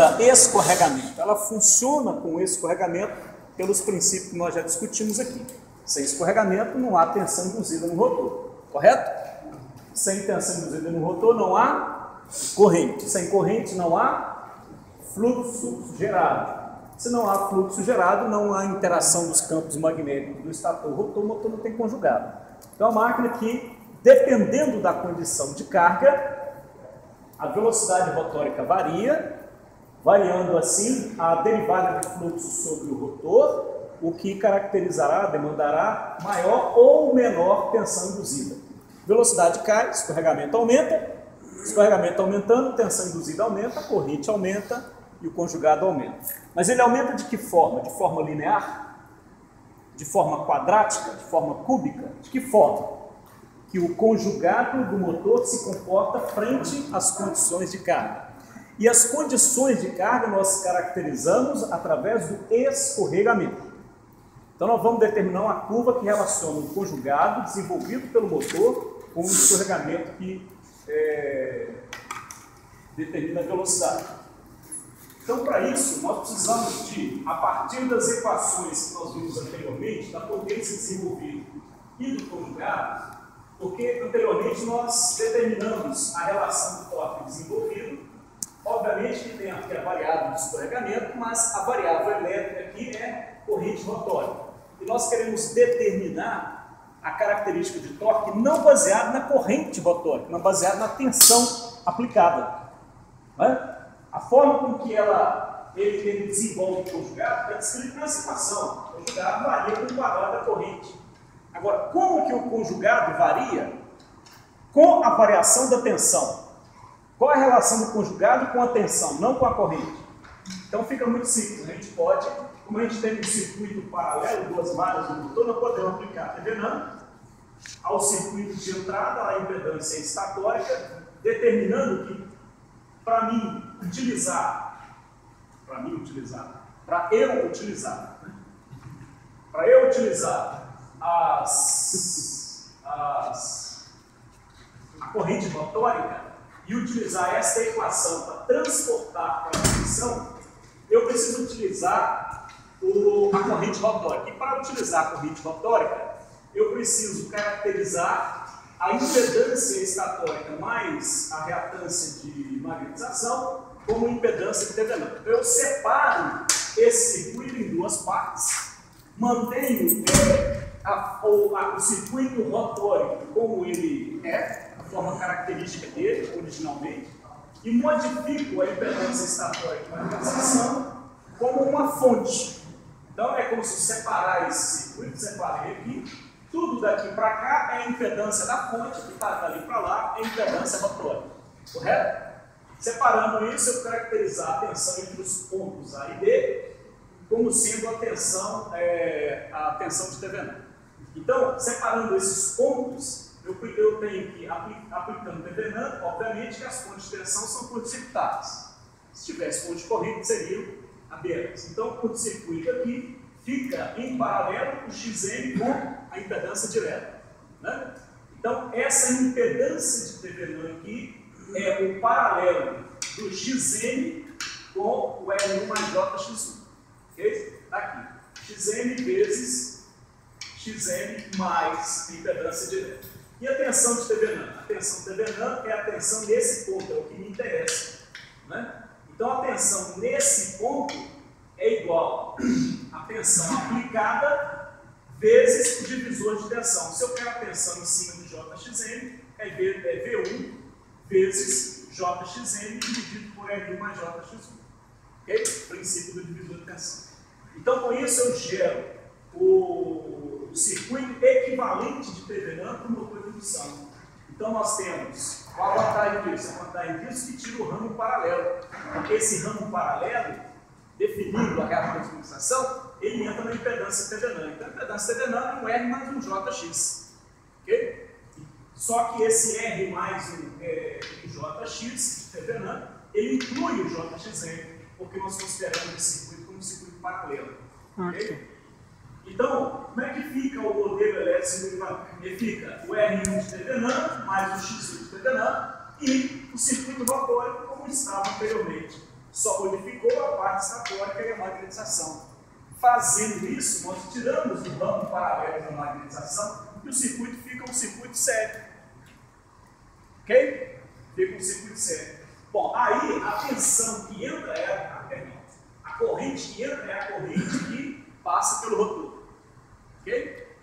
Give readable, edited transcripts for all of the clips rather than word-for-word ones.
demanda escorregamento. Ela funciona com escorregamento pelos princípios que nós já discutimos aqui. Sem escorregamento não há tensão induzida no rotor, correto? Sem tensão induzida no rotor não há corrente. Sem corrente não há fluxo gerado. Se não há fluxo gerado, não há interação dos campos magnéticos do estator-rotor, o motor não tem conjugado. Então a máquina que, dependendo da condição de carga, a velocidade rotórica varia, variando assim a derivada de fluxo sobre o rotor, o que caracterizará, demandará maior ou menor tensão induzida. Velocidade cai, escorregamento aumenta, escorregamento aumentando, tensão induzida aumenta, a corrente aumenta e o conjugado aumenta. Mas ele aumenta de que forma? De forma linear? De forma quadrática? De forma cúbica? De que forma? Que o conjugado do motor se comporta frente às condições de carga. E as condições de carga nós caracterizamos através do escorregamento. Então nós vamos determinar uma curva que relaciona o conjugado desenvolvido pelo motor com o escorregamento que determina a velocidade. Então, para isso, nós precisamos de, a partir das equações que nós vimos anteriormente, da potência desenvolvida e do conjugado, porque anteriormente nós determinamos a relação do torque desenvolvido, obviamente que tem aqui a variável de escorregamento, mas a variável elétrica aqui é corrente rotória. E nós queremos determinar a característica de torque não baseada na corrente rotória, mas baseada na tensão aplicada. Não é? A forma com que ele desenvolve o conjugado é descrito na equação. O conjugado varia com o quadrado da corrente. Agora, como que o conjugado varia? Com a variação da tensão. Qual é a relação do conjugado com a tensão, não com a corrente? Então fica muito simples. A gente pode, como a gente tem um circuito paralelo, duas malhas do motor, nós podemos aplicar TVNAM ao circuito de entrada, a impedância estatórica, determinando que para eu utilizar a corrente rotórica e utilizar esta equação para transportar para a tensão, eu preciso utilizar a corrente rotórica. E para utilizar a corrente rotórica, eu preciso caracterizar a impedância estatórica mais a reatância de magnetização como impedância de TVNAM. Então eu separo esse circuito em duas partes, mantenho o circuito rotórico como ele é, a forma característica dele originalmente, e modifico a impedância estatórica de magnetização como uma fonte. Então é como se separar esse circuito, separei aqui. Tudo daqui para cá é a impedância da fonte, que está dali para lá é a impedância rotórica. Correto? Separando isso, eu caracterizar a tensão entre os pontos A e B como sendo a tensão de TVNAM. Então, separando esses pontos, eu tenho que, aplicando TVNAM, obviamente que as fontes de tensão são curto-circuitadas. Se tivesse fonte corrente, seriam abertas. Então, o curto-circuito aqui fica em paralelo o XM com a impedância direta. Né? Então, essa impedância de TVNAM aqui é o paralelo do XM com o R1 mais JX1. Ok? Aqui. XM vezes XM mais impedância direta. E a tensão de TVNAM? A tensão de TVNAM é a tensão nesse ponto, é o que me interessa. Né? Então, a tensão nesse ponto é igual à tensão aplicada vezes o divisor de tensão. Se eu quero a tensão em cima de JXM, é V1 vezes JXM dividido por R1 mais JX1. Ok? Princípio do divisor de tensão. Então, com isso, eu gero o circuito equivalente de TVNAM para o motor de indução. Então, nós temos qual a vantagem disso? A vantagem disso é que tira o ramo paralelo. Porque esse ramo paralelo, definindo a reatância de condensação, ele entra na impedância TVNAM. Então, a impedância TVNAM é um R mais um JX. Ok? Só que esse R mais um JX de TVNAM, ele inclui o JXM, porque nós consideramos esse circuito como um circuito paralelo. Okay? Então, como é que fica o modelo elétrico? Ele fica o R1 de TVNAM mais o X1 de TVNAM e o circuito rotórico como estava anteriormente. só modificou a parte estatórica e a magnetização. Fazendo isso, nós tiramos do ramo paralelo da magnetização e o circuito fica um circuito sério. Ok? Fica um circuito sério. Bom, aí a tensão que entra a corrente que entra é a corrente que passa pelo rotor. Ok?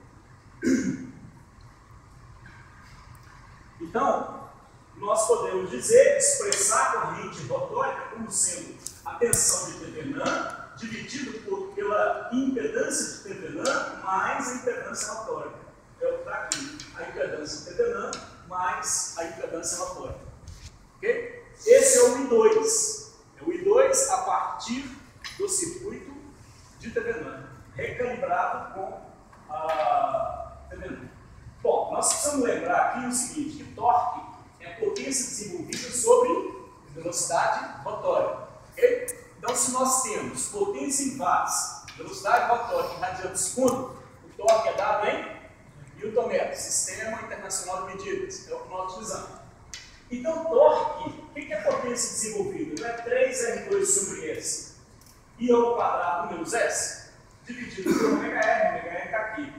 Então, nós podemos expressar a corrente rotórica como sendo a tensão de Thevenin dividido pela impedância de Thevenin mais a impedância rotórica. É o que está aqui. A impedância de Thevenin mais a impedância rotórica. Ok? Esse é o I2. É o I2 a partir do circuito de Thevenin, recalibrado com a Thevenin. Bom, nós precisamos lembrar aqui o seguinte, que torque é a potência desenvolvida sobre velocidade rotórica. Okay? Então, se nós temos potência em watts, velocidade rotórica em radianos por segundo, o torque é dado em Newton-metro, Sistema Internacional de Medidas, é o que nós utilizamos. Então, torque, o que é potência desenvolvida? Não é 3R2 sobre S, I ao quadrado menos S, dividido por ômega R está aqui.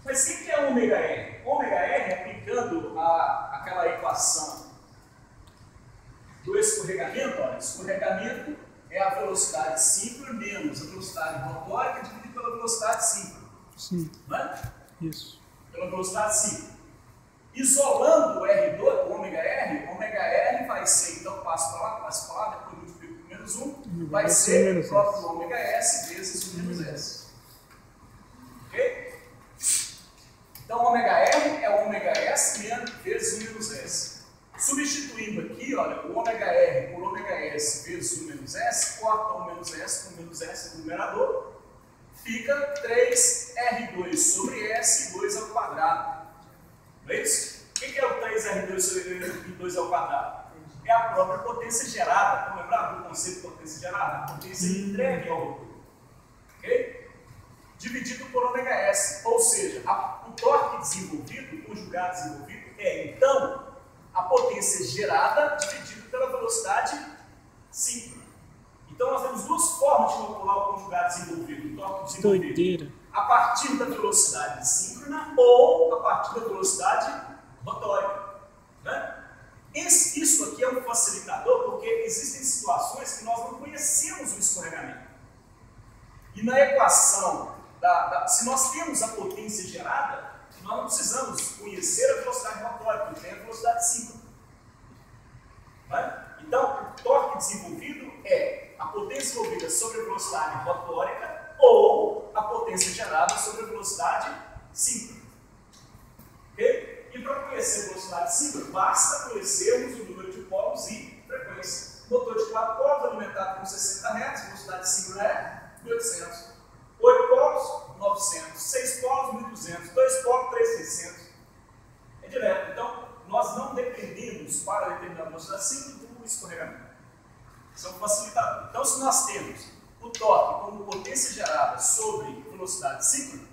Mas o que é ômega R? Ômega R, aplicando aquela equação do escorregamento, olha, escorregamento é a velocidade síncrona menos a velocidade rotórica dividida pela velocidade síncrona. Sim. Não é? Isso. Pela velocidade síncrona. Isolando o R2, o ômega R vai ser, então passo para lá, depois multiplico por menos 1, vai ser o próprio ômega S vezes o menos S. Ok? Então, ômega R é o ômega S vezes o menos S. Substituindo aqui, olha, o ômega R por ômega S vezes o menos S, corta o menos S com o menos S no numerador, fica 3R2 sobre S e 2 ao quadrado. Não é isso? O que é o 3R2 sobre 2 ao quadrado? É a própria potência gerada. Vamos lembrar do conceito de potência gerada? A potência entregue ao rotor. Ok? Dividido por ômega S. Ou seja, o torque desenvolvido, o conjugado desenvolvido, é então a potência gerada dividido pela velocidade síncrona. Então nós temos duas formas de calcular o conjugado desenvolvido, o torque desenvolvido. Doideira. A partir da velocidade síncrona ou a partir da velocidade rotórica. Né? Isso aqui é um facilitador porque existem situações que nós não conhecemos o escorregamento. E na equação, se nós temos a potência gerada, nós não precisamos conhecer a velocidade rotórica, porque tem a velocidade síncrona. Né? Então, o torque desenvolvido é a potência envolvida sobre a velocidade rotórica ou a potência gerada sobre a velocidade síncrona. Okay? E para conhecer a velocidade síncrona, basta conhecermos o número de polos e frequência. Motor de 4 polos alimentado com 60 Hz, velocidade síncrona é 1800. 8 polos, 900. 6 polos, 1200. 2 polos, 3600. É direto. Então, nós não dependemos para determinar a velocidade síncrona do escorregamento. Isso é um facilitador. Então, se nós temos o torque como potência gerada sobre velocidade síncrona,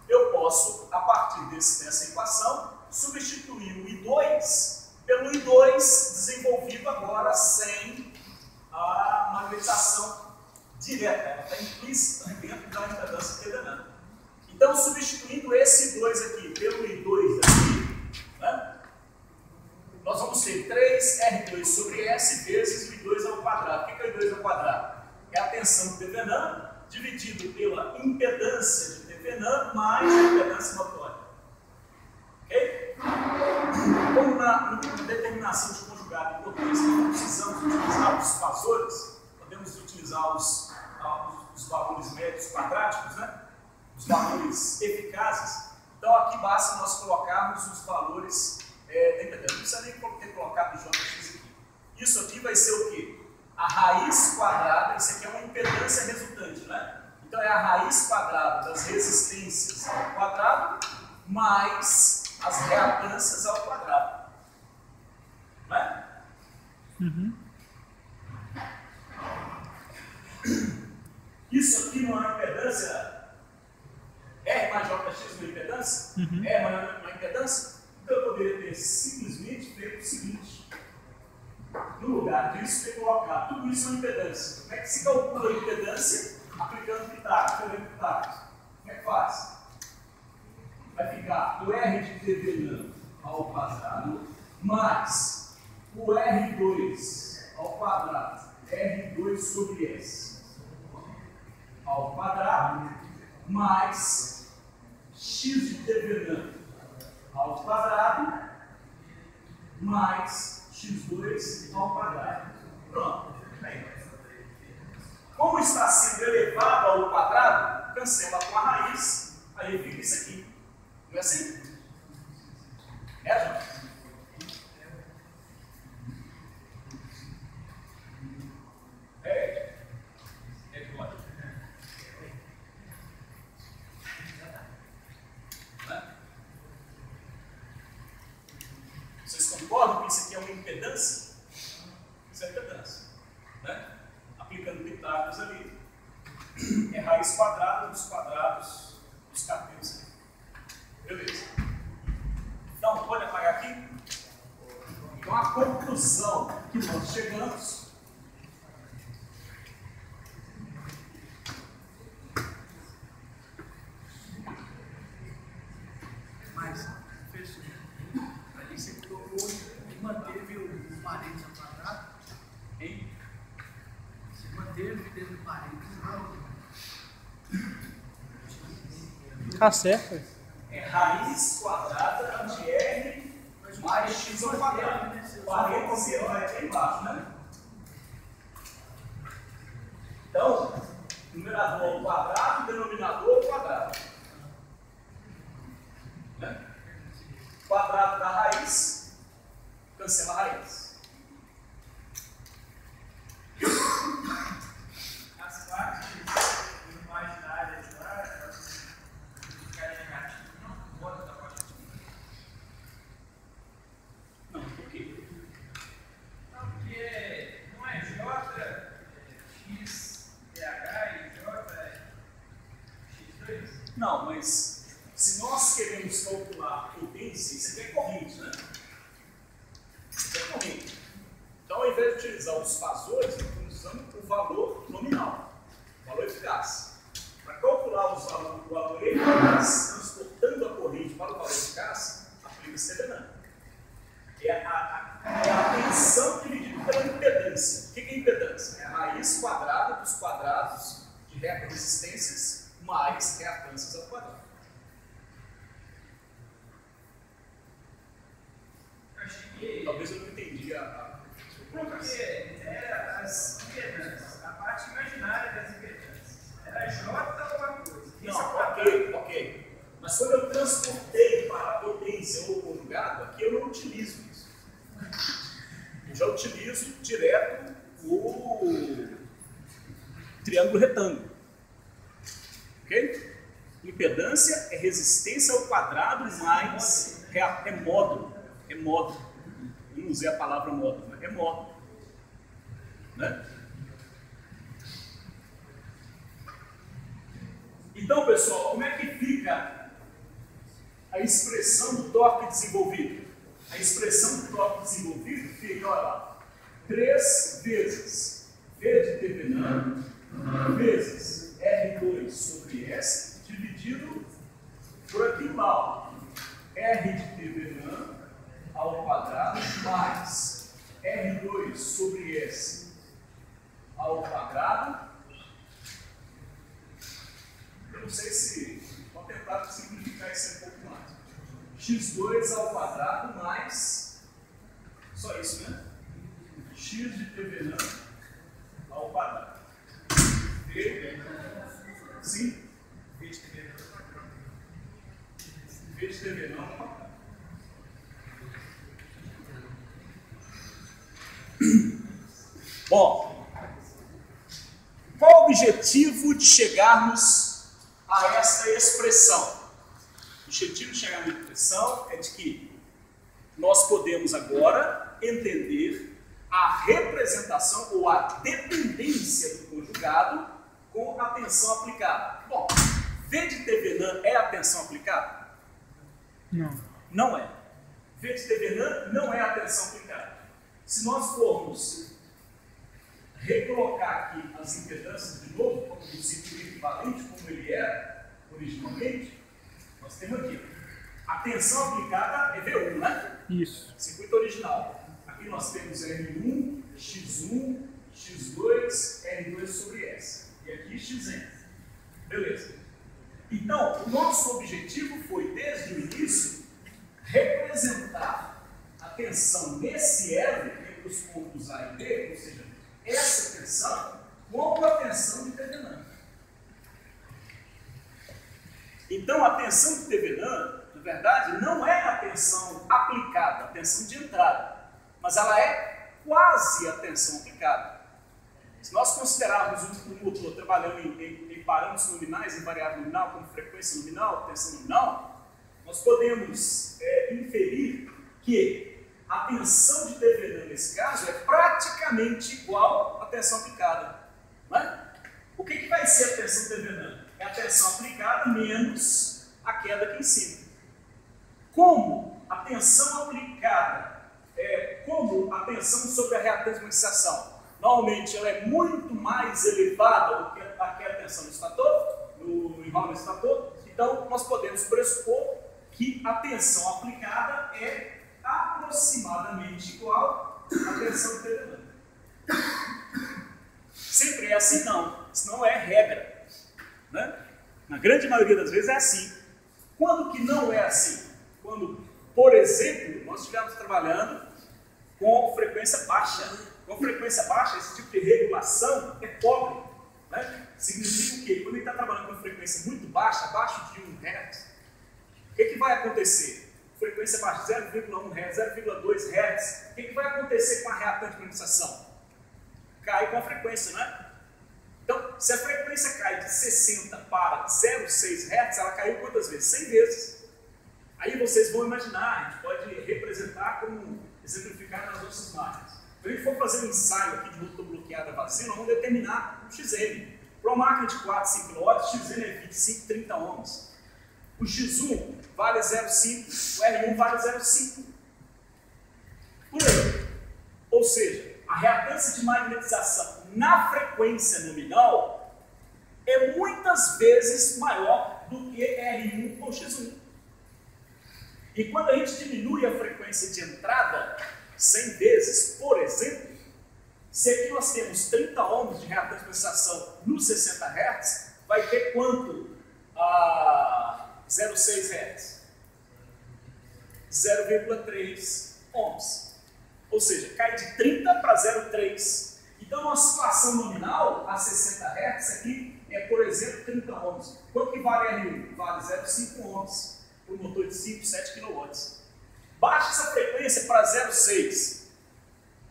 eu posso, a partir dessa equação, substituir o I2 pelo I2 desenvolvido agora sem a magnetização direta. Ela está implícita dentro da impedância Thevenin. Então, substituindo esse I2 aqui pelo I2 aqui, né, nós vamos ter 3R2 sobre S vezes o I2 ao quadrado. O que é o I2 ao quadrado? É a tensão de Thevenin dividido pela impedância de Thevenin mais a impedância rotórica. Ok? Como na determinação de conjugado de potência nós precisamos utilizar os fasores, podemos utilizar os valores médios quadráticos, né? Os valores eficazes. Então aqui basta nós colocarmos os valores da impedância. Não precisa nem ter colocado Jx aqui. Isso aqui vai ser o quê? A raiz quadrada, isso aqui é uma impedância resultante, né? Então é a raiz quadrada das resistências ao quadrado mais as reatâncias ao quadrado. Não é? Uhum. Isso aqui não é uma impedância R mais Jx uma impedância? Uhum. R mais uma impedância? Então eu poderia ter simplesmente feito o seguinte. No no lugar disso, tem que colocar tudo isso na impedância. Como é que se calcula a impedância? Aplicando Pitágoras, teorema de Pitágoras. Como é que faz? Vai ficar o R de Thevenin ao quadrado mais o R2 ao quadrado, R2 sobre S ao quadrado, mais X de Thevenin ao quadrado, mais X2 ao quadrado. Pronto. Como está sendo elevado ao quadrado, cancela com a raiz, aí fica isso aqui. Não é assim? É, João? É igual. Vocês concordam que isso aqui é uma impedância? Isso é impedância. Né? Aplicando Pitágoras ali, é raiz quadrada dos quadrados dos cabelos. Beleza. Então, pode apagar aqui? Então, a conclusão que nós chegamos mas, professor, ali você colocou e manteve o parênteses ao quadrado? em Você manteve dentro do parênteses, não? Tá certo. é raiz quadrada de R mais X ao quadrado. Parênteses vai aqui embaixo, né? Então, numerador ao quadrado, denominador ao quadrado. Né? Quadrado da raiz, cancela a raiz. As partes imaginárias lá, elas ficarem negativas, não bota da parte de Não, por quê? não, porque não é J, X, TH e J, X2. Não, mas se nós queremos calcular potência, isso aqui é corrente, né? Isso aqui é corrente. Então, ao invés de utilizar os fasores, nós estamos usando o valor nominal, o valor eficaz. Para calcular o valor eficaz, transportando a corrente para o valor eficaz, aplica-se Thevenin. É a tensão dividida pela impedância. O que é impedância? É a raiz quadrada dos quadrados de resistências mais reatâncias ao quadrado. Eu achei que. Talvez eu não entendi a Porque era as impedâncias, a parte imaginária das impedâncias. Era J ou uma coisa. Isso é Não, quadrado. ok. Mas quando eu transportei para a potência ou conjugado, aqui eu não utilizo isso. Eu já utilizo direto o triângulo retângulo. Ok? Impedância é resistência ao quadrado mais é módulo. É módulo. Eu não usei a palavra módulo, mas é módulo. Né? Então, pessoal, como é que fica a expressão do torque desenvolvido? A expressão do torque desenvolvido fica, olha lá, 3 vezes V de Thevenin vezes R2 sobre S dividido por aquilo lá, ó, R de Thevenin ao quadrado mais R2 sobre S ao quadrado. Eu não sei se vou tentar simplificar isso um pouco mais. X2 ao quadrado mais só isso, né? X de Thevenin ao quadrado. V, sim? V de Thevenin ao quadrado. Bom, qual o objetivo de chegarmos a essa expressão? O objetivo de chegar na expressão é de que nós podemos agora entender a representação ou a dependência do conjugado com a tensão aplicada. Bom, V de Thevenin é a tensão aplicada? Não. Não é. V de Thevenin não é a tensão aplicada. se nós formos recolocar aqui as impedâncias de novo, como o circuito equivalente, como ele era originalmente, nós temos aqui a tensão aplicada é V1, né? Isso. Circuito original. Aqui nós temos R1, X1, X2, R2 sobre S. E aqui Xn. Beleza. Então, o nosso objetivo foi, desde o início, representar a tensão nesse elo entre os pontos A e B, ou seja, essa tensão, como a tensão de Thevenin. Então, a tensão de Thevenin, na verdade, não é a tensão aplicada, a tensão de entrada, mas ela é quase a tensão aplicada. Se nós considerarmos um motor trabalhando em parâmetros nominais, em variável nominal, como frequência nominal, tensão nominal, nós podemos inferir que a tensão de Thevenin, nesse caso, é praticamente igual à tensão aplicada. Não é? O que vai ser a tensão de Thevenin? É a tensão aplicada menos a queda aqui em cima. Como a tensão aplicada, como a tensão sobre a reatância de magnetização, normalmente ela é muito mais elevada do que a tensão no estator, no enrolamento do estator, então nós podemos pressupor que a tensão aplicada é aproximadamente igual à tensão de Thevenin. Sempre é assim? Não. Isso não é regra. Né? Na grande maioria das vezes é assim. Quando que não é assim? Quando, por exemplo, nós estivermos trabalhando com frequência baixa. Com frequência baixa, esse tipo de regulação é pobre. Né? Significa o quê? Quando ele está trabalhando com frequência muito baixa, abaixo de 1 Hz, o que vai acontecer? Frequência baixa, 0,1 Hz, 0,2 Hz. O que vai acontecer com a reatante de magnetização? Cai com a frequência, né? Então, se a frequência cai de 60 para 0,6 Hz, ela caiu quantas vezes? 100 vezes. Aí vocês vão imaginar, a gente pode representar como exemplificar nas nossas máquinas. Quando a gente for fazer um ensaio aqui de motor bloqueada vazio, nós vamos determinar o Xn. Para uma máquina de 4, 5 kW, Xn é 25, 30 ohms. O X1 vale 0,5, o R1 vale 0,5. Por aí. Ou seja, a reatância de magnetização na frequência nominal é muitas vezes maior do que R1 ou X1. E quando a gente diminui a frequência de entrada 100 vezes, por exemplo, se aqui nós temos 30 ohms de reatância de magnetização nos 60 Hz, vai ter quanto? 0,6 Hz? 0,3 ohms. Ou seja, cai de 30 para 0,3. Então, uma situação nominal a 60 Hz aqui é, por exemplo, 30 ohms. Quanto que vale R1? Vale 0,5 ohms por motor de 5, 7 kW. Baixa essa frequência para 0,6.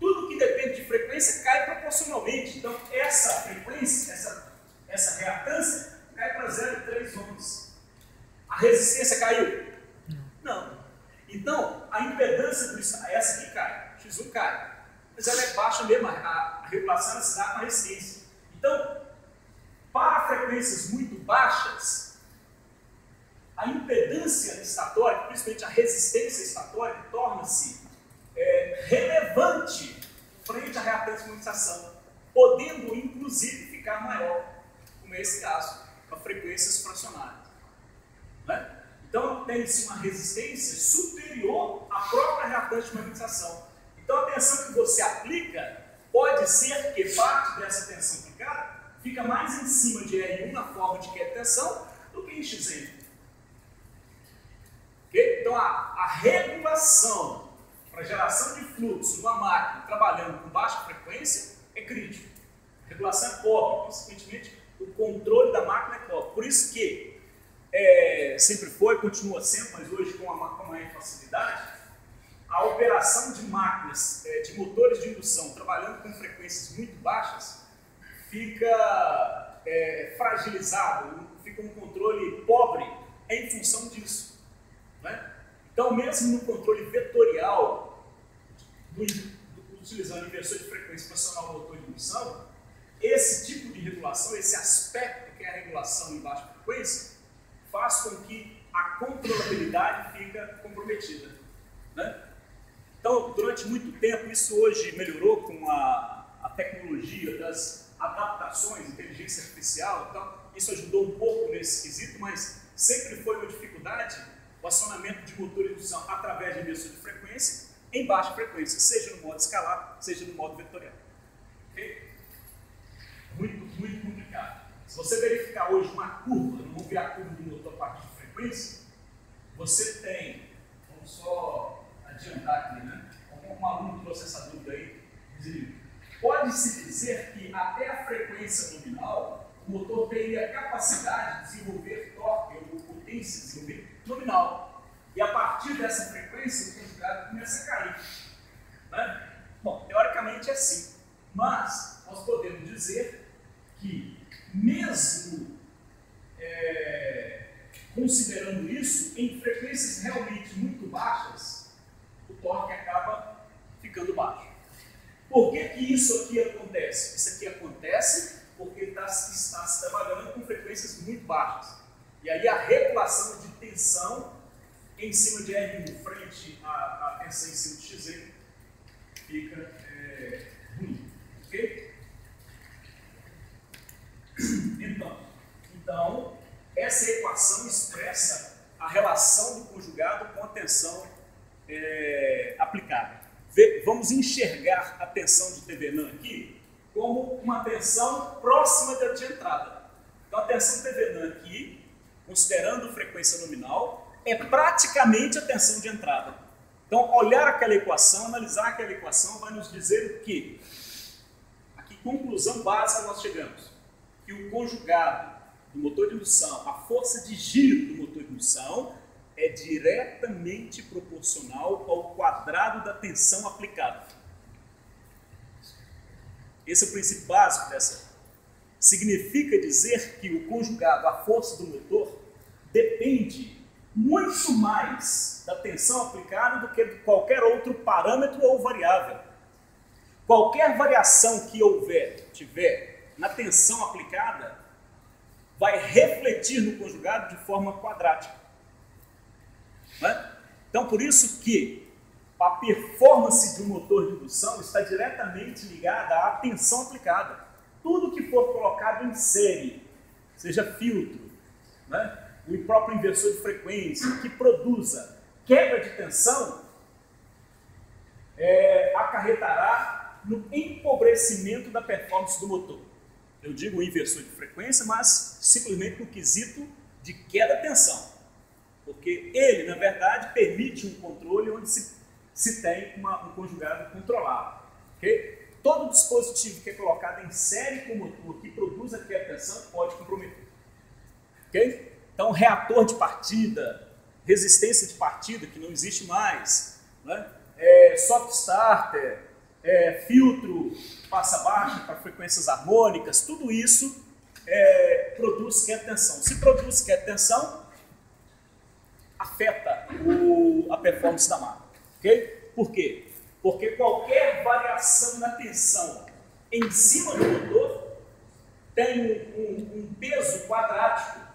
Tudo que depende de frequência cai proporcionalmente. Então, essa frequência, essa reatância, cai para 0,3 ohms. A resistência caiu? Não. Então, a impedância do essa aqui cai, X1 cai. Mas ela é baixa mesmo, a regulação se dá com a resistência. Então, para frequências muito baixas, a impedância estatórica, principalmente a resistência estatórica, torna-se relevante frente à reatância de magnetização, podendo inclusive ficar maior, como é esse caso, para frequências fracionárias. Né? Então, tem-se uma resistência superior à própria reatância de magnetização. Então, a tensão que você aplica pode ser que parte dessa tensão aplicada fica mais em cima de R1 na forma de queda de tensão do que em Xn. Okay? Então, a regulação para geração de fluxo numa máquina trabalhando com baixa frequência é crítico. A regulação é pobre, consequentemente, o controle da máquina é pobre. Por isso que sempre foi, continua sendo, mas hoje com uma maior facilidade, a operação de máquinas, de motores de indução, trabalhando com frequências muito baixas, fica fragilizado, fica um controle pobre em função disso. Né? Então, mesmo no controle vetorial, utilizando inversor de frequência para acionar o motor de indução, esse tipo de regulação, esse aspecto que é a regulação em baixa frequência, faz com que a controlabilidade fica comprometida. Né? Então, durante muito tempo, isso hoje melhorou com a tecnologia das adaptações, inteligência artificial, então, isso ajudou um pouco nesse quesito, mas sempre foi uma dificuldade o acionamento de motor de indução através de inversor de frequência em baixa frequência, seja no modo escalar, seja no modo vetorial. Okay? Muito complicado. Se você verificar hoje uma curva, vamos ver a curva do motor a partir de frequência, você tem, vamos só adiantar aqui, né? Um aluno trouxe essa dúvida aí, pode-se dizer que até a frequência nominal, o motor teria a capacidade de desenvolver torque ou potência de desenvolver nominal. E a partir dessa frequência, o conjugado começa a cair. Né? Bom, teoricamente é assim. Mas nós podemos dizer que, mesmo considerando isso, em frequências realmente muito baixas, o torque acaba ficando baixo. Por que isso aqui acontece? Isso aqui acontece porque está se trabalhando com frequências muito baixas. E aí a regulação de tensão em cima de R1 frente à tensão em cima de XM fica ruim. Ok? Então, essa equação expressa a relação do conjugado com a tensão aplicada. Vamos enxergar a tensão de Thevenin aqui como uma tensão próxima da de entrada. Então, a tensão Thevenin aqui, considerando frequência nominal, é praticamente a tensão de entrada. Então, olhar aquela equação, analisar aquela equação, vai nos dizer o quê? Aqui, conclusão básica, nós chegamos. Que o conjugado do motor de indução, a força de giro do motor de indução, é diretamente proporcional ao quadrado da tensão aplicada. Esse é o princípio básico dessa. Significa dizer que o conjugado, a força do motor, depende muito mais da tensão aplicada do que de qualquer outro parâmetro ou variável. Qualquer variação que tiver na tensão aplicada vai refletir no conjugado de forma quadrática. Né? Então, por isso que a performance de um motor de indução está diretamente ligada à tensão aplicada. Tudo que for colocado em série, seja filtro, né? O próprio inversor de frequência, que produza quebra de tensão, acarretará no empobrecimento da performance do motor. Eu digo inversor de frequência, mas simplesmente no quesito de queda de tensão. Porque ele, na verdade, permite um controle onde se tem um conjugado controlado. Okay? Todo dispositivo que é colocado em série com o motor que produz a queda de tensão pode comprometer. Okay? Então, reator de partida, resistência de partida, que não existe mais, né? Soft starter, filtro passa baixa para frequências harmônicas, tudo isso produz queda de tensão. Se produz queda de tensão, afeta a performance da máquina. Okay? Por quê? Porque qualquer variação na tensão em cima do motor tem um peso quadrático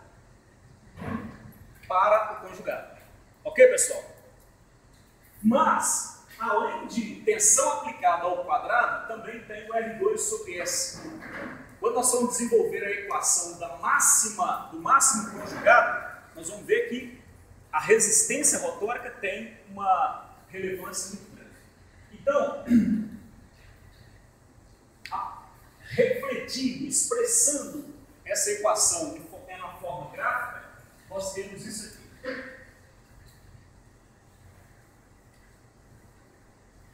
para o conjugado. Ok, pessoal? Mas, além de tensão aplicada ao quadrado, também tem o R2 sobre S. Quando nós vamos desenvolver a equação do máximo conjugado, nós vamos ver que a resistência rotórica tem uma relevância muito grande. Então, refletindo, expressando essa equação na forma gráfica, nós temos isso aqui.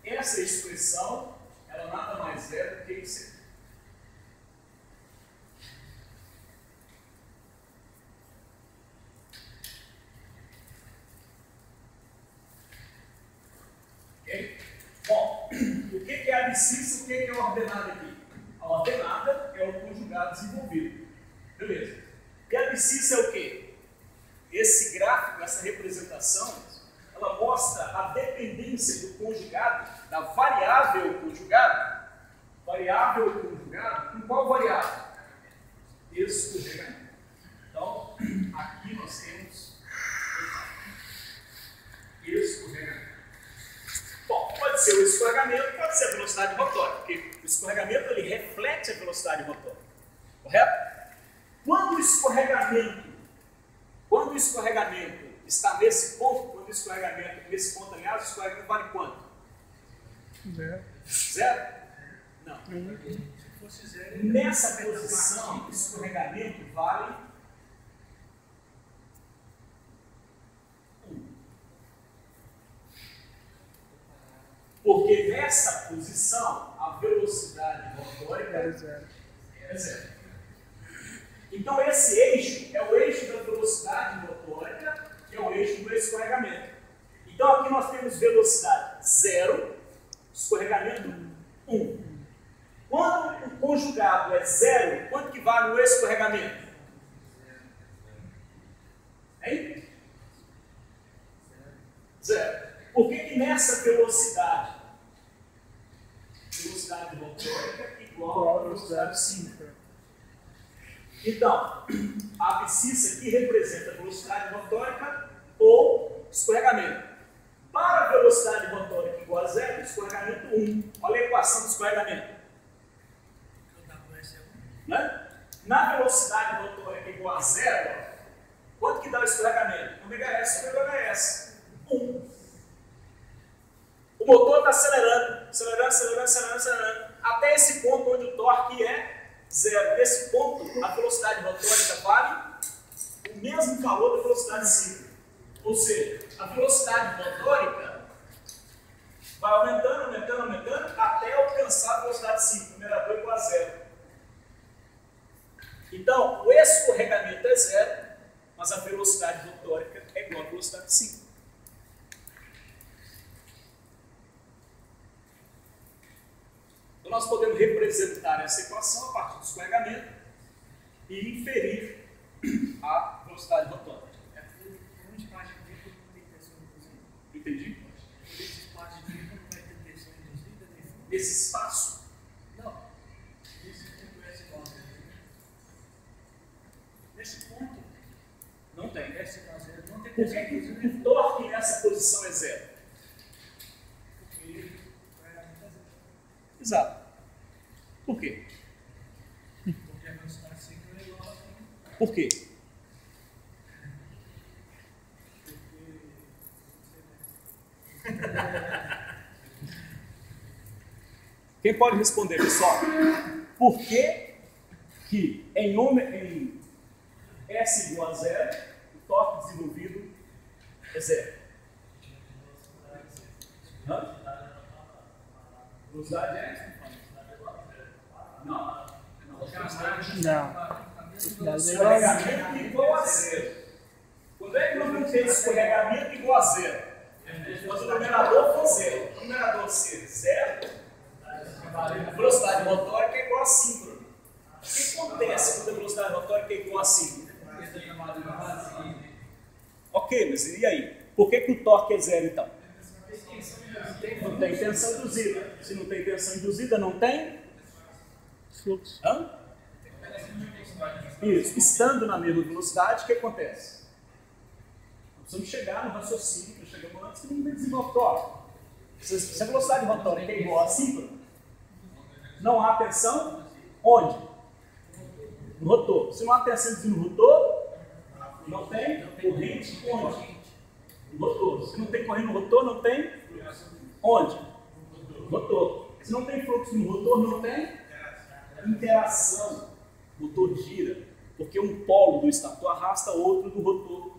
Essa expressão, ela nada mais é do que isso aqui. Okay? Bom, o que é abscissa e o que é ordenada aqui? A ordenada é o conjugado desenvolvido. Beleza. E a abscissa é o quê? Esse gráfico, essa representação, ela mostra a dependência do conjugado, da variável conjugado. Variável conjugado, com qual variável? Escorregante. Então, aqui nós temos escorregante. Bom, escorregamento ele reflete a velocidade rotória, correto? Quando o escorregamento está nesse ponto, quando o escorregamento nesse ponto alinhado, o escorregamento vale quanto? Zero. Zero? Não. Se fosse zero, Nessa posição, o escorregamento vale 1. Porque nessa posição, a velocidade rotórica Era zero. é zero. Então, esse eixo é o eixo da velocidade rotórica, que é o eixo do escorregamento. Então, aqui nós temos velocidade 0, escorregamento 1. Quando o conjugado é 0, quanto que vale o escorregamento? Hein? 0. Por que nessa velocidade rotórica é igual a velocidade síncrona? Então, a abscissa aqui representa a velocidade rotórica ou escorregamento. Para a velocidade rotórica igual a 0, escorregamento 1. Olha a equação do escorregamento. Né? Na velocidade rotórica igual a 0, quanto que dá o escorregamento? ômega-s sobre ômega-s. 1. O motor está acelerando, acelerando, até esse ponto onde o torque é 0. Nesse ponto, a velocidade rotórica vale o mesmo valor da velocidade síncrona. Ou seja, a velocidade rotórica vai aumentando, até alcançar a velocidade síncrona, numerador igual a 0. Então, o escorregamento é 0, mas a velocidade rotórica é igual à velocidade síncrona. Então, nós podemos representar essa equação a partir do escorregamento e inferir a velocidade rotórica. Um espaço de tempo não tem tensão induzida. Entendi? Esse espaço de tempo não vai ter tensão induzida nem fundo. Esse espaço, Não. Esse ponto é igual. Nesse ponto, não tem. S igual a zero, não tem Por tensão que induzida nem o fundo. torque nessa posição é 0? Porque o escorregamento é zero. Exato. Por quê? Porque a velocidade síncrona é igual a Por quê? Quem pode responder, pessoal? Por que em S igual a 0, o torque desenvolvido é 0? Hã? Velocidade é? Não. Não. Escorregamento igual a 0. Quando é que nós vamos ter escorregamento igual a 0? Quando o numerador for 0. O numerador ser 0, a velocidade rotórica é igual a síncrona. O que acontece quando a velocidade rotórica é igual a síncrona? Ok, mas e aí? Por que o torque é 0 então? Não tem tensão induzida. Se não tem tensão induzida, não tem Fluxo. hã? Isso. Estando na mesma velocidade, o que acontece? Nós precisamos chegar no raciocínio que chegamos antes, que não desenvolve torque. Se a velocidade rotórica é igual a síncrona, não há tensão onde? No rotor. Se não há tensão induzida no rotor, não tem corrente onde? No rotor. Se não tem corrente no rotor, não tem onde? No rotor. Se não tem fluxo no rotor, não tem interação. O motor gira, porque um polo do estator arrasta outro do rotor.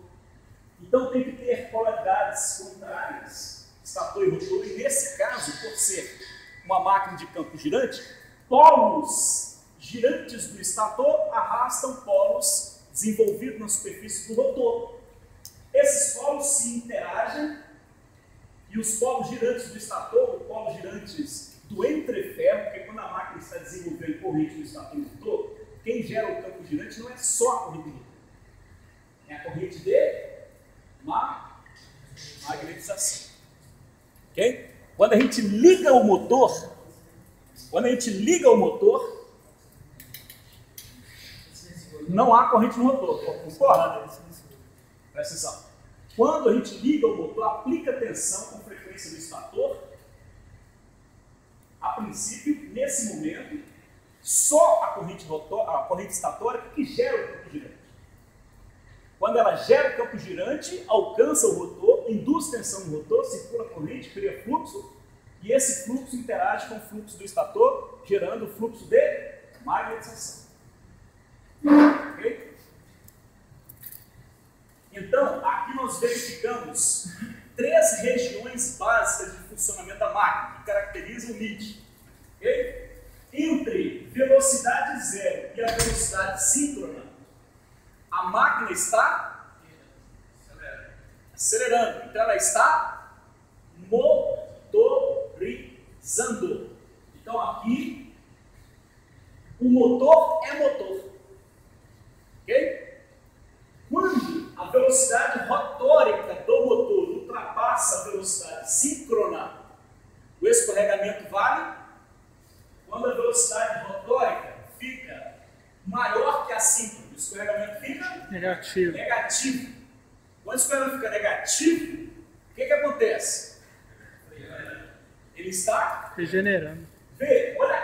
Então tem que ter polaridades contrárias, estator e rotor, e nesse caso, por ser uma máquina de campo girante, polos girantes do estator arrastam polos desenvolvidos na superfície do rotor. Esses polos se interagem e os polos girantes do estator, os polos girantes do entreferro, porque quando a máquina está desenvolvendo corrente no estator e no rotor, quem gera o campo girante não é só a corrente do rotor, é a corrente de magnetização. Ok? Quando a gente liga o motor, não há corrente no motor, concorda? Presta atenção. Quando a gente liga o motor, aplica tensão com frequência no estator, A princípio, nesse momento, só a corrente estatórica que gera o campo girante. Quando ela gera o campo girante, alcança o rotor, induz tensão no rotor, circula a corrente, cria fluxo, e esse fluxo interage com o fluxo do estator, gerando o fluxo de magnetização. Ok? Então, aqui nós verificamos 3 regiões básicas de funcionamento da máquina, que caracterizam o MIT. Okay? Entre velocidade zero e a velocidade síncrona, a máquina está acelerando. Então, ela está motorizando. Então, aqui, o motor é motor. Ok? Quando a velocidade rotórica do motor ultrapassa a velocidade síncrona, o escorregamento vale. Quando a velocidade rotórica fica maior que a síncrona, o escorregamento fica Negativo. negativo. Quando o escorregamento fica negativo, o que acontece? Ele está Regenerando. Vê, olha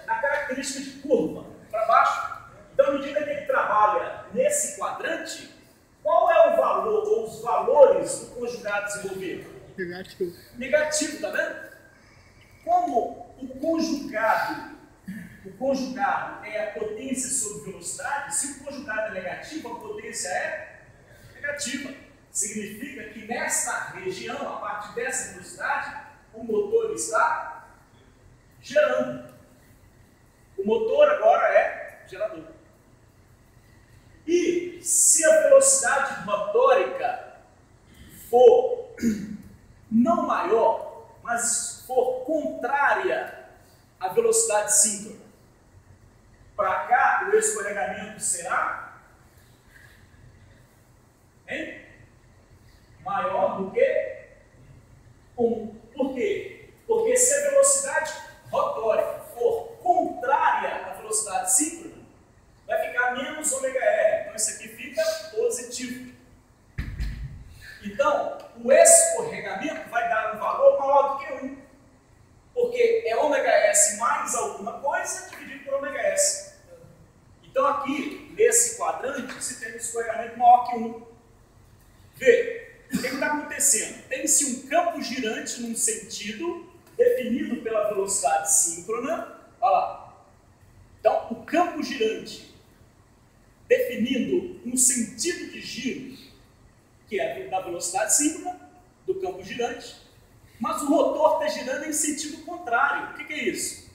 a característica de curva para baixo. Então, à medida que ele trabalha nesse quadrante, qual é o valor ou os valores do conjugado desenvolvido? Negativo. Negativo, tá vendo? Como o conjugado é a potência sobre velocidade, se o conjugado é negativo, a potência é negativa. Significa que nesta região, a partir dessa velocidade, o motor está gerando. O motor agora é gerador. E se a velocidade rotórica for não maior, mas for contrária à velocidade síncrona, para cá o escorregamento será maior do que 1. Por quê? Porque se a velocidade rotórica for contrária à velocidade síncrona, vai ficar menos ômega R. Então isso aqui fica positivo. Então, o escorregamento vai dar um valor maior do que 1. Porque é ômega S mais alguma coisa dividido por ômega S. Então aqui, nesse quadrante, se tem um escorregamento maior que 1. Vê, o que está acontecendo? Tem-se um campo girante num sentido definido pela velocidade síncrona. Olha lá. Então, o campo girante definindo um sentido de giro, que é da velocidade síncrona, do campo girante, mas o rotor está girando em sentido contrário. O que é isso?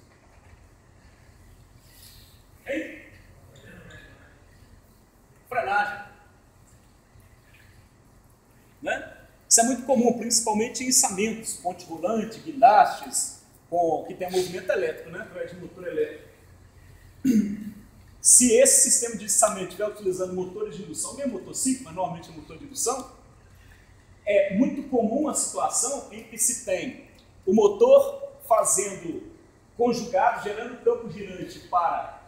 Hein? Frenagem. Né? Isso é muito comum, principalmente em içamentos, ponte rolante, guindastes, que tem movimento elétrico, né? Através de motor elétrico. Se esse sistema de içamento estiver utilizando motores de indução, nem motociclo, mas normalmente é motor de indução, é muito comum a situação em que se tem o motor fazendo conjugado, gerando campo girante para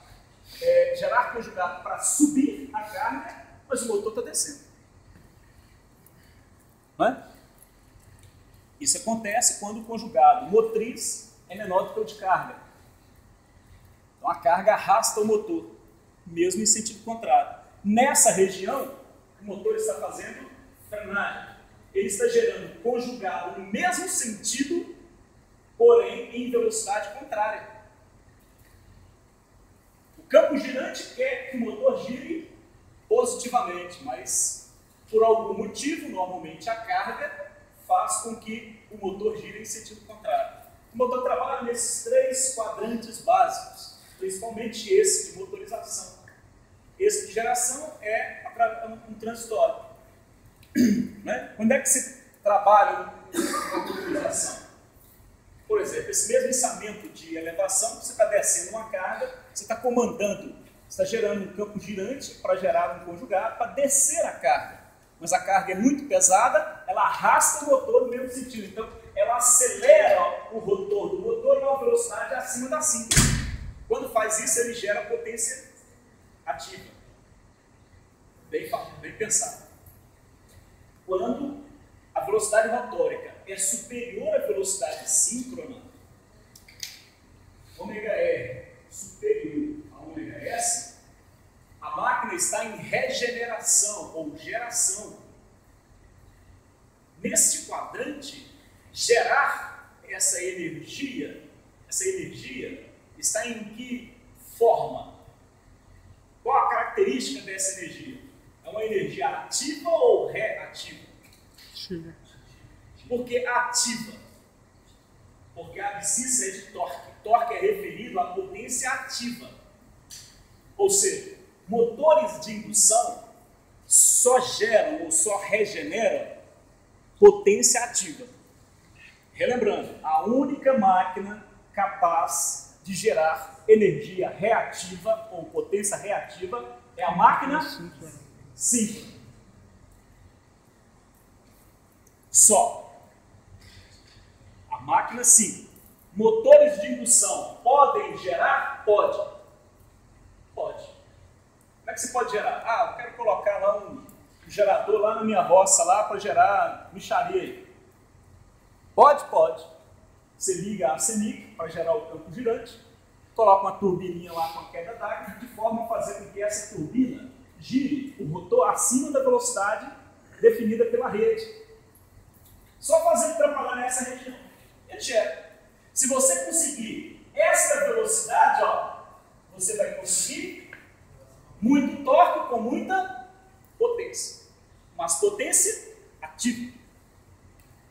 gerar conjugado para subir a carga, mas o motor está descendo. Não é? Isso acontece quando o conjugado motriz é menor do que o de carga. Então a carga arrasta o motor, mesmo em sentido contrário. Nessa região, o motor está fazendo frenagem. Ele está gerando conjugado no mesmo sentido, porém em velocidade contrária. O campo girante quer que o motor gire positivamente, mas por algum motivo, normalmente a carga, faz com que o motor gire em sentido contrário. O motor trabalha nesses 3 quadrantes básicos, principalmente esse de motorização. Esse de geração é um transitório. Né? Quando é que se trabalha com motorização? Por exemplo, esse mesmo içamento de elevação, você está descendo uma carga, você está comandando, você está gerando um campo girante para gerar um conjugado, para descer a carga. Mas a carga é muito pesada, ela arrasta o motor no mesmo sentido. Então, ela acelera o rotor do motor a uma velocidade acima da síncrona. Quando faz isso, ele gera potência ativa. Bem pensado. Quando a velocidade rotórica é superior à velocidade síncrona, ômega R superior a ômega S, a máquina está em regeneração ou geração. Neste quadrante, gerar essa energia está em que forma? Qual a característica dessa energia? É uma energia ativa ou reativa? Ativa. Por que ativa? Porque a abscissa é de torque. Torque é referido à potência ativa. Ou seja, motores de indução só geram ou só regeneram potência ativa. Relembrando, a única máquina capaz de gerar energia reativa ou potência reativa é a máquina síncrona. Só. A máquina síncrona. Motores de indução podem gerar? Pode. Pode. Como é que você pode gerar? Ah, eu quero colocar lá um gerador lá na minha roça lá para gerar mixaria aí. Pode? Pode. Você liga a CEMIC para gerar o campo girante, coloca uma turbininha lá com a queda d'água, de forma a fazer com que essa turbina gire o rotor acima da velocidade definida pela rede. Só fazendo trabalhar nessa região. Ele gera. Se você conseguir essa velocidade, ó, você vai conseguir muito torque com muita potência. Mas potência ativa.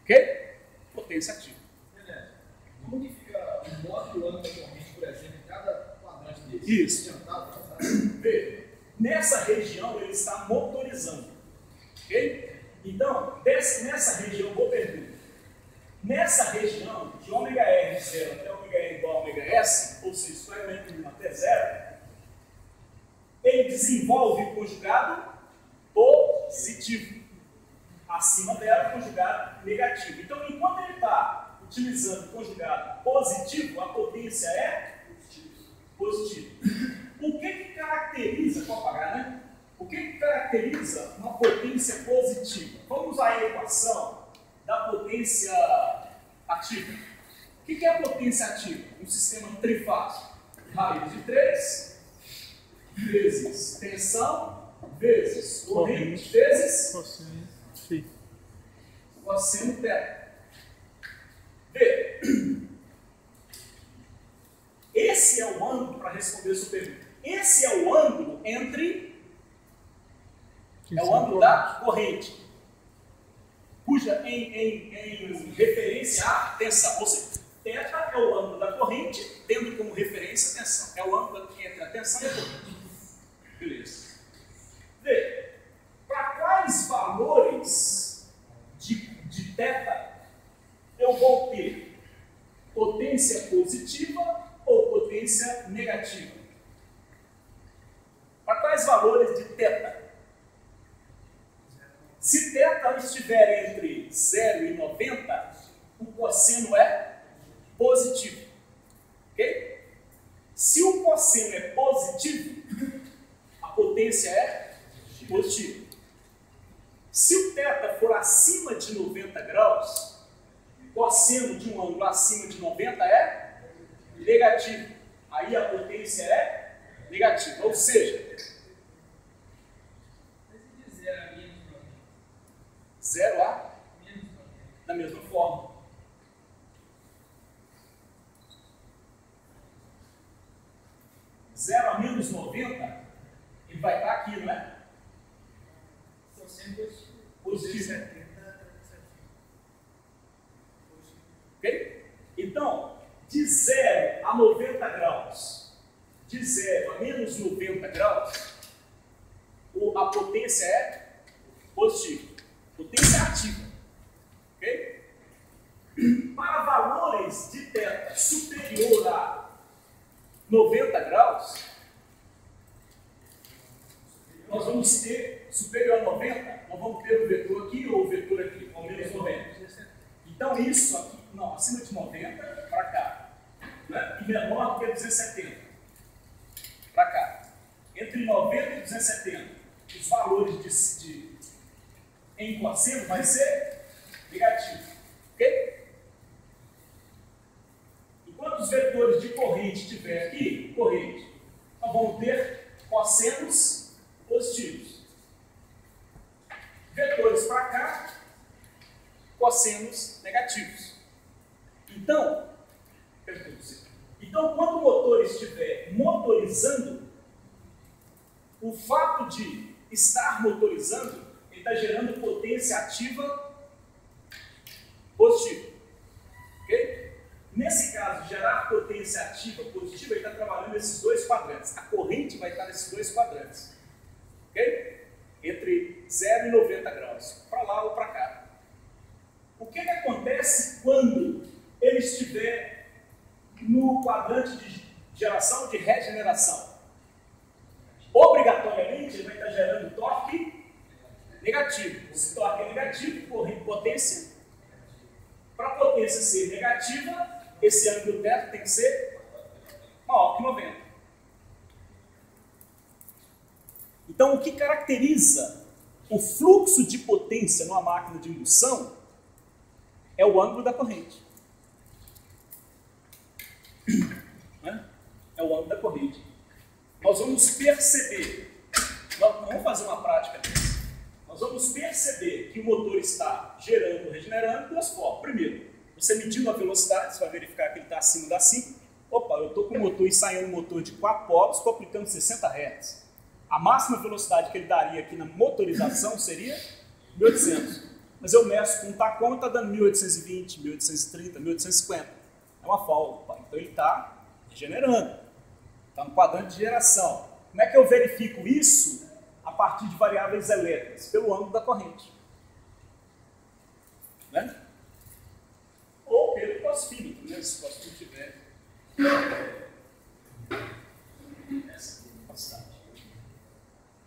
Ok? Potência ativa. Beleza. Como que fica o modo e o ângulo da corrente, por exemplo, em cada quadrante desse? Isso. Vê, nessa região ele está motorizando. Ok? Então, nessa região, vou perguntar. Nessa região, de ômega R 0 até ômega R igual a ômega S, ou seja, esquadramento mínimo até 0, ele desenvolve o conjugado positivo. Acima dela, conjugado negativo. Então, enquanto ele está utilizando o conjugado positivo, a potência é positiva. O que caracteriza, pode apagar, né? O que caracteriza uma potência positiva? Vamos usar a equação da potência ativa. O que é a potência ativa? Um sistema trifásico. Raiz de 3 vezes tensão vezes corrente vezes cosseno θ. Vê, esse é o ângulo, para responder a sua pergunta, esse é o ângulo entre, é o ângulo da corrente, cuja em referência à tensão, ou seja, θ é o ângulo da corrente, tendo como referência a tensão, é o ângulo entre a tensão e a corrente. Beleza. Vê, para quais valores de θ eu vou ter potência positiva ou potência negativa? Para quais valores de θ? Se θ estiver entre 0 e 90, o cosseno é positivo. Ok? Se o cosseno é positivo, a potência é positiva. Se o θ for acima de 90 graus, o cosseno de um ângulo acima de 90 é negativo. Aí a potência é negativa. Ou seja, 0 a da mesma forma. Zero a menos 90, ele vai estar aqui, não é? Positivo. Ok? Então, de 0 a 90 graus, de 0 a menos 90 graus, a potência é positiva. Potência ativa. Ok? Para valores de θ superior a 90 graus, nós vamos ter, superior a 90, nós vamos ter o vetor aqui ou o vetor aqui, ao menos 90. Então isso aqui, não, acima de 90, para cá. Né? E menor do que 270. Para cá. Entre 90 e 270, os valores em cosseno vai ser negativo. Ok? Enquanto os vetores vetores de corrente tiver aqui, corrente, nós vamos ter cossenos positivos. Vetores para cá, cossenos negativos. Então, quando o motor estiver motorizando, o fato de estar motorizando, ele está gerando potência ativa positiva. Okay? Nesse caso, gerar potência ativa positiva, ele está trabalhando nesses dois quadrantes. A corrente vai estar nesses dois quadrantes. Okay? Entre 0 e 90 graus, para lá ou para cá. O que acontece quando ele estiver no quadrante de geração de regeneração? Obrigatoriamente, ele vai estar gerando torque negativo. Se torque é negativo, potência. Para a potência ser negativa, esse ângulo teto tem que ser maior que 90. Então, o que caracteriza o fluxo de potência numa máquina de indução é o ângulo da corrente. É o ângulo da corrente. Nós vamos perceber, vamos fazer uma prática disso. Nós vamos perceber que o motor está gerando, regenerando de duas formas. Primeiro, você medindo a velocidade, você vai verificar que ele está acima da 5. Opa, eu estou com o motor ensaiando um motor de 4 polos, estou aplicando 60 Hz. A máxima velocidade que ele daria aqui na motorização seria 1800. Mas eu meço com um tacômetro, está dando 1820, 1830, 1850. É uma falta. Então ele está regenerando. Está no quadrante de geração. Como é que eu verifico isso? A partir de variáveis elétricas, pelo ângulo da corrente. Né? Ou pelo cosfímetro, né? Se o cosfímetro tiver essa capacidade.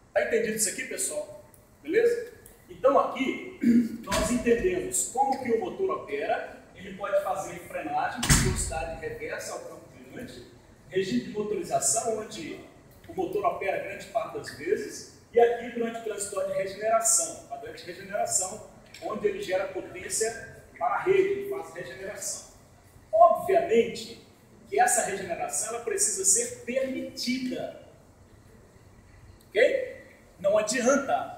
Está entendido isso aqui, pessoal? Beleza? Então aqui, nós entendemos como que o motor opera. Ele pode fazer frenagem, velocidade reversa ao campo virante, regime de motorização, onde o motor opera grande parte das vezes, e aqui durante o transitório de regeneração, quadrante de regeneração, onde ele gera potência para a rede, ele faz regeneração. Obviamente que essa regeneração ela precisa ser permitida. Ok? Não adianta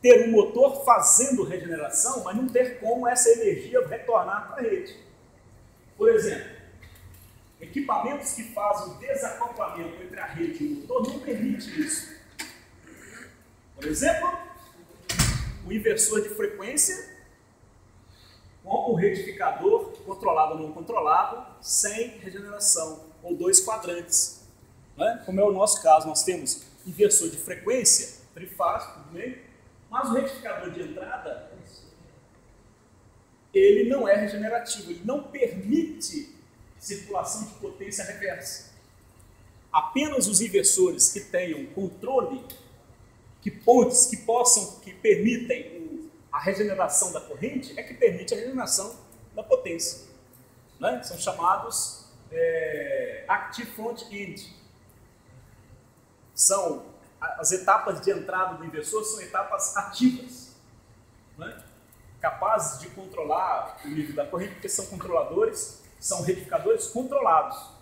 ter um motor fazendo regeneração, mas não ter como essa energia retornar para a rede. Por exemplo, equipamentos que fazem o desacoplamento entre a rede e o motor não permitem isso. Por exemplo, o inversor de frequência com o retificador controlado ou não controlado, sem regeneração, ou dois quadrantes. Né? Como é o nosso caso, nós temos inversor de frequência, trifásico, tudo bem? Mas o retificador de entrada, ele não é regenerativo, ele não permite circulação de potência reversa. Apenas os inversores que tenham controle, que permitem a regeneração da corrente, é que permite a regeneração da potência. Né? São chamados Active Front End. As etapas de entrada do inversor são etapas ativas, né? Capazes de controlar o nível da corrente, porque são controladores, são retificadores controlados.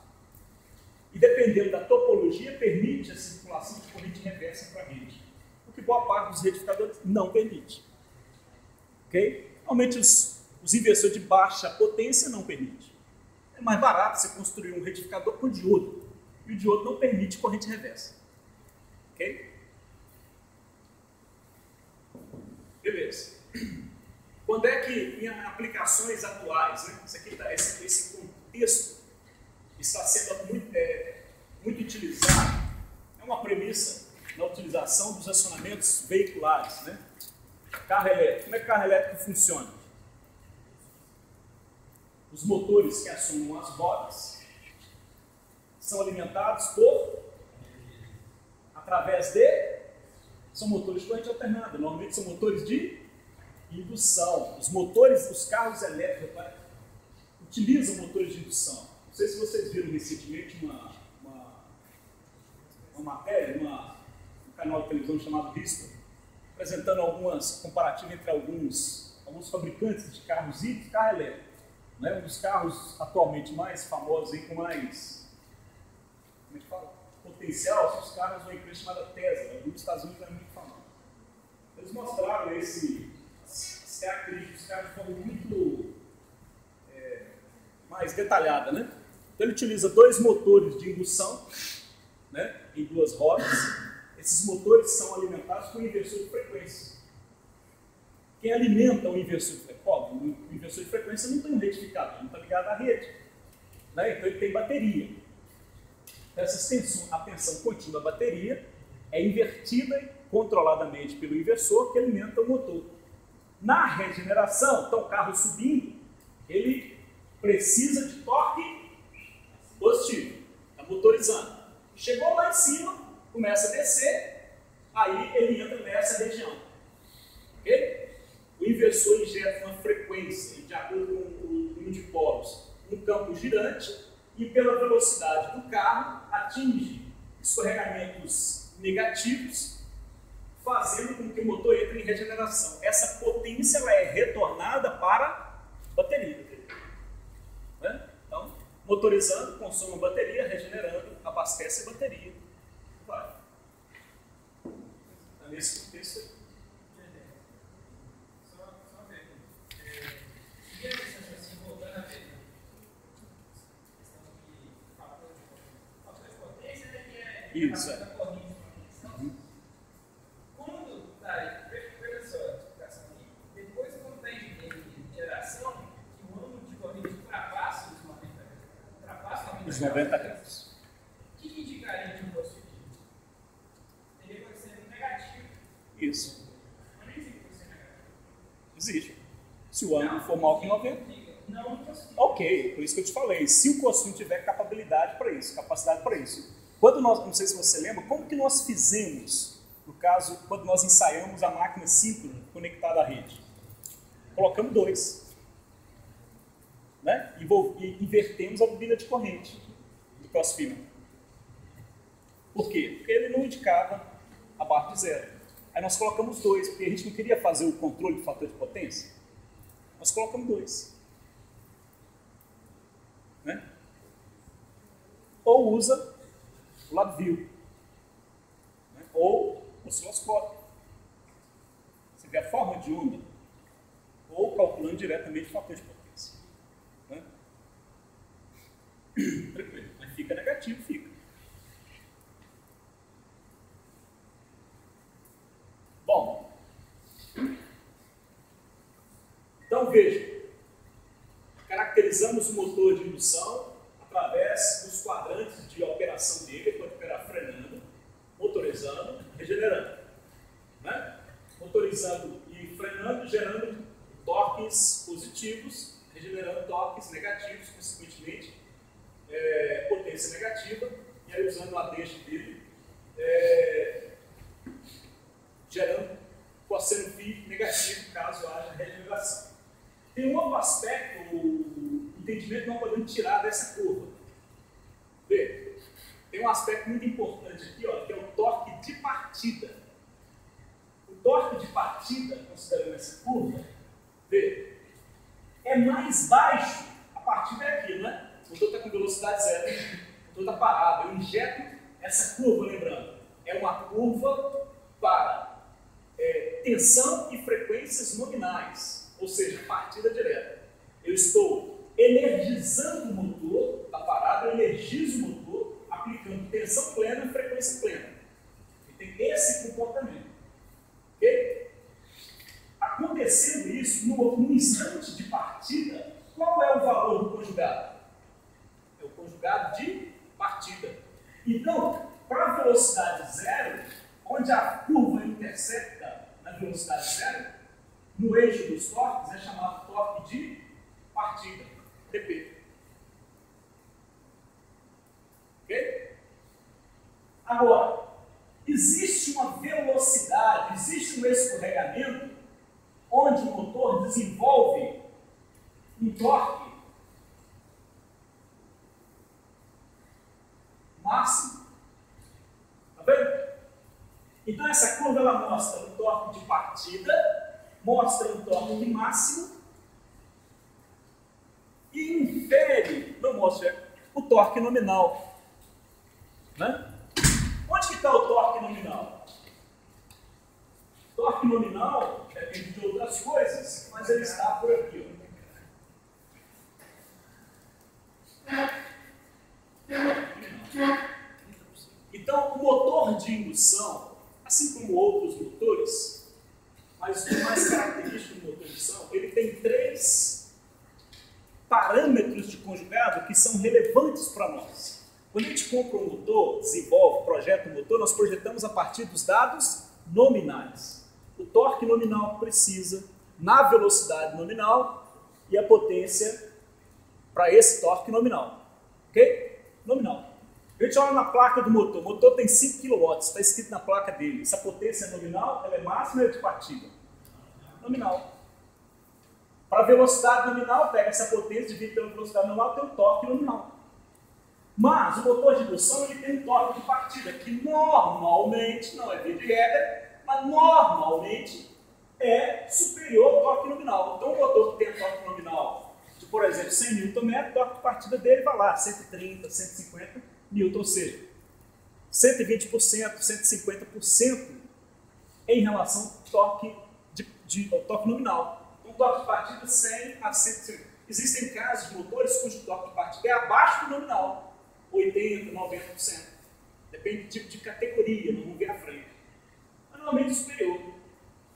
E dependendo da topologia, permite a circulação de corrente reversa para a rede. O que boa parte dos retificadores não permite. Okay? Normalmente os inversores de baixa potência não permitem. É mais barato você construir um retificador com diodo. E o diodo não permite corrente reversa. Ok? Beleza. Quando é que, em aplicações atuais, né, isso aqui esse contexto está sendo muito utilizado, é uma premissa na utilização dos acionamentos veiculares, né? Carro elétrico. Como é que o carro elétrico funciona? Os motores que acionam as rodas são alimentados através são motores de corrente alternada, normalmente são motores de indução. Os carros elétricos utilizam motores de indução. Não sei se vocês viram recentemente uma matéria, um canal de televisão chamado History, apresentando comparativas entre alguns fabricantes de carros híbridos e carro elétrico. né? Um dos carros atualmente mais famosos e com mais, como é que fala? Potencial, são os carros de uma empresa chamada Tesla, nos Estados Unidos é muito famoso. Eles mostraram as características dos carros de forma muito mais detalhada, né? Então ele utiliza 2 motores de indução, né, em 2 rodas. Esses motores são alimentados por inversor de frequência. Quem alimenta o inversor de frequência? O inversor de frequência não tem um retificador, não está ligado à rede, né? Então ele tem bateria. A tensão contínua da bateria é invertida controladamente pelo inversor que alimenta o motor. Na regeneração, então o carro subindo, ele precisa de torque positivo, está motorizando. Chegou lá em cima, começa a descer, aí ele entra nessa região. Ok? O inversor injeta uma frequência, de acordo com o número de polos, um campo girante, e pela velocidade do carro atinge escorregamentos negativos, fazendo com que o motor entre em regeneração. Essa potência ela é retornada para a bateria. Né? Então, motorizando, consome a bateria, regenerando, abastece a bateria. Vai. Tá nesse contexto aí. Só uma pergunta. E a questão assim, voltando a ver, questão de fator de potência, né, que é Isso, a corrente. Quando está, veja só a explicação aqui, depois quando está em geração, que o ângulo de corrente ultrapassa os 90 graus. Os 90 graus. O que indicaria de um positivo? Ele pode ser negativo. Isso. Mas nem sempre pode ser negativo. Existe. Se o ângulo for maior que 90. Não possível. Ok, por isso que eu te falei. Se o cossino tiver capacidade para isso. Quando nós, não sei se você lembra, como que nós fizemos, no caso, quando nós ensaiamos a máquina síncrona conectada à rede? Colocamos 2. Né? E invertemos a bobina de corrente do crossfeed. Por quê? Porque ele não indicava abaixo de 0. Aí nós colocamos 2, porque a gente não queria fazer o controle do fator de potência. Nós colocamos 2. Né? Ou usa o lado view, né? Ou osciloscópio. Você vê a forma de onda, ou calculando diretamente o fator de potência. Né? Tranquilo, mas fica negativo, fica. Bom, então veja, caracterizamos o motor de indução através dos quadrantes de operação dele. Ele pode operar frenando, motorizando, regenerando. Né? Motorizando e frenando, gerando torques positivos, regenerando torques negativos, consequentemente potência negativa, e aí usando a deixa dele, gerando cosseno φ negativo caso haja regeneração. Tem um outro aspecto, o entendimento que nós podemos tirar dessa curva. Vê, tem um aspecto muito importante aqui, ó, que é o torque de partida. O torque de partida, considerando essa curva, vê, é mais baixo, a partida é aqui, né? O motor está com velocidade 0, o motor está parado. Eu injeto essa curva, lembrando, é uma curva para tensão e frequências nominais, ou seja, partida direta. Eu estou energizando o motor, está parado, eu energizo o motor, aplicando tensão plena e frequência plena. E tem esse comportamento. Ok? Acontecendo isso, no instante de partida, qual é o valor do conjugado? É o conjugado de partida. Então, para a velocidade 0, onde a curva intercepta na velocidade 0, no eixo dos torques é chamado torque de partida, TP. Ok? Agora, existe uma velocidade, existe um escorregamento onde o motor desenvolve um torque máximo. Está vendo? Então essa curva ela mostra um torque de partida, mostra um torque máximo mostro? O torque nominal. Né? Onde que está o torque nominal? O torque nominal depende de outras coisas, mas ele está por aqui. Então, o motor de indução, assim como outros motores, mas o mais característico do motor de indução, ele tem 3 parâmetros de conjugado que são relevantes para nós. Quando a gente compra um motor, desenvolve, projeta um motor, nós projetamos a partir dos dados nominais. O torque nominal precisa, na velocidade nominal e a potência para esse torque nominal. Ok? Nominal. A gente olha na placa do motor. O motor tem 5 kW, está escrito na placa dele. Essa potência é nominal, ela é máxima ou é de partida? Nominal. Para a velocidade nominal, pega essa potência, divide pela velocidade nominal, tem um torque nominal. Mas o motor de indução ele tem um torque de partida, que normalmente, não é via de regra, mas normalmente é superior ao torque nominal. Então o motor que tem torque nominal de, por exemplo, 100 Nm, o torque de partida dele vai lá, 130, 150 Nm, ou seja, 120%, 150% em relação ao torque, ao torque nominal. Então, torque de partida 100 a 150. Existem casos de motores cujo torque de partida é abaixo do nominal, 80%, 90%. Depende do tipo de categoria, não vamos ver à frente. Mas normalmente superior.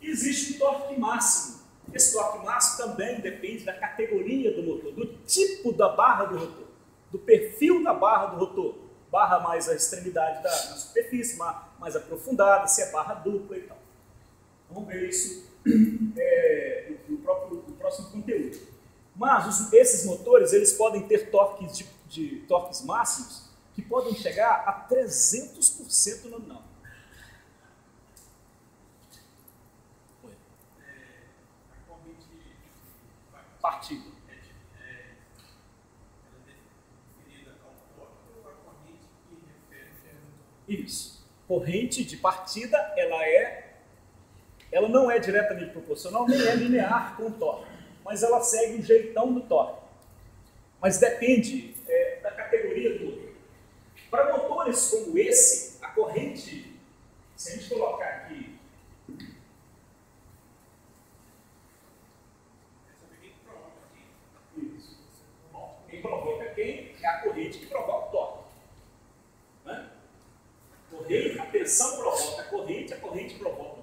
E existe um torque máximo. Esse torque máximo também depende da categoria do motor, do tipo da barra do rotor, do perfil da barra do rotor. Barra mais a extremidade da superfície, mais aprofundada, se é barra dupla e tal. Vamos ver isso no próximo conteúdo. Mas esses motores eles podem ter torques torques máximos que podem chegar a 300% nominal. Partida. Isso. Corrente de partida, ela não é diretamente proporcional, nem é linear com o torque, mas ela segue o jeitão do torque. Mas depende da categoria do motor. Para motores como esse, a corrente, se a gente colocar aqui, isso. Bom, quem provoca quem é a corrente que provoca o torque. Né? A tensão provoca a corrente provoca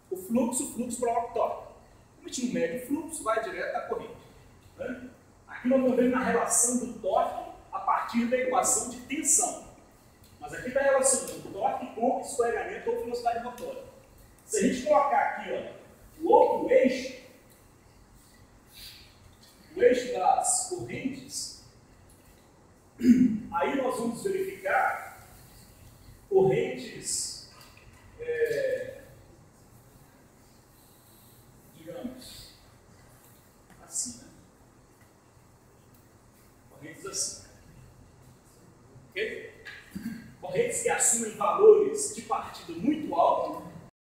o fluxo provoca o torque. Como a gente não mede o fluxo, vai direto à corrente. Né? Aqui nós estamos vendo a relação do torque a partir da equação de tensão. Mas aqui está a relação do torque com escorregamento ou velocidade rotatória. Se a gente colocar aqui o outro eixo, o eixo das correntes, aí nós vamos verificar correntes, digamos, assim, né? Correntes assim. Ok? Correntes que assumem valores de partida muito altos,